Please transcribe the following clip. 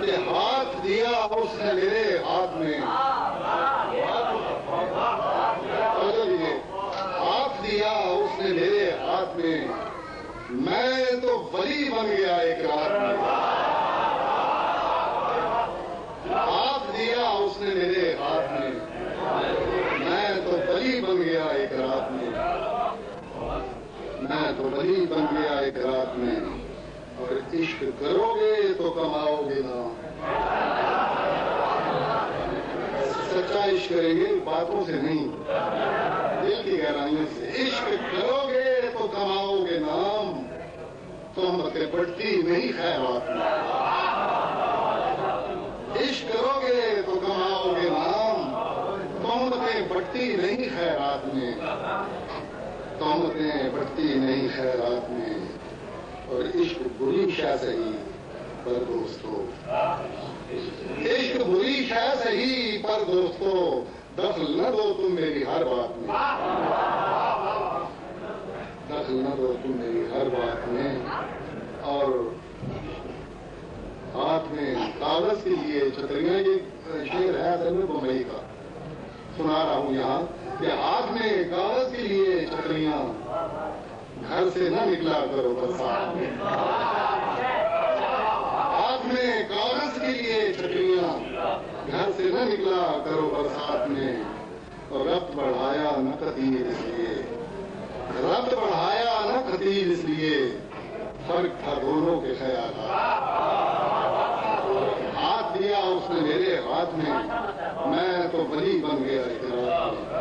کہ ہاتھ دیا اس نے میرے ہاتھ میں، ہاتھ دیا اس نے میرے ہاتھ میں، میں تو ولی بن گیا ایک رات میں، ہاتھ دیا اس نے میرے ہاتھ میں، میں تو ولی بن گیا ایک رات میں، میں تو ولی بن گیا ایک رات میں، اور عشق کرو گے تو کماؤ گے نا، سچا عشق کریں گے باتوں سے نہیں، دل کی گہرائیوں سے، عشق کرو گے تو کماؤ گے نام، تہمتیں بڑھتی نہیں خیرات میں، عشق کرو گے تو کماؤ گے نام، تہمتیں بڑھتی نہیں خیرات میں، تہمتیں بڑھتی نہیں خیرات میں، اور عشق بری شے سہی پر دوستو، عشق بری شے سہی پر دوستو، دخل نہ دو تم میری ہر بات میں، دخل نہ دو تم میری ہر بات میں، اور ہاتھ میں کاغذ کے لیے چھتریاں، یہ شعر ہے اصل میں بمبئی کا، سنا رہا ہوں یہاں کہ ہاتھ میں کاغذ کے لیے چھتریاں، گھر سے نہ نکلا کرو برسات میں، ہاتھ میں کاغذ کے لیے چھتریاں، گھر سے نہ نکلا کرو برسات میں، اور ربط بڑھایا نہ خطیر اس لیے، ربط بڑھایا نہ خطیر اس لیے، فرق تھا دونوں کے خیالات، ہاتھ دیا اس نے میرے ہاتھ میں، میں تو ولی بن گیا ایک رات میں۔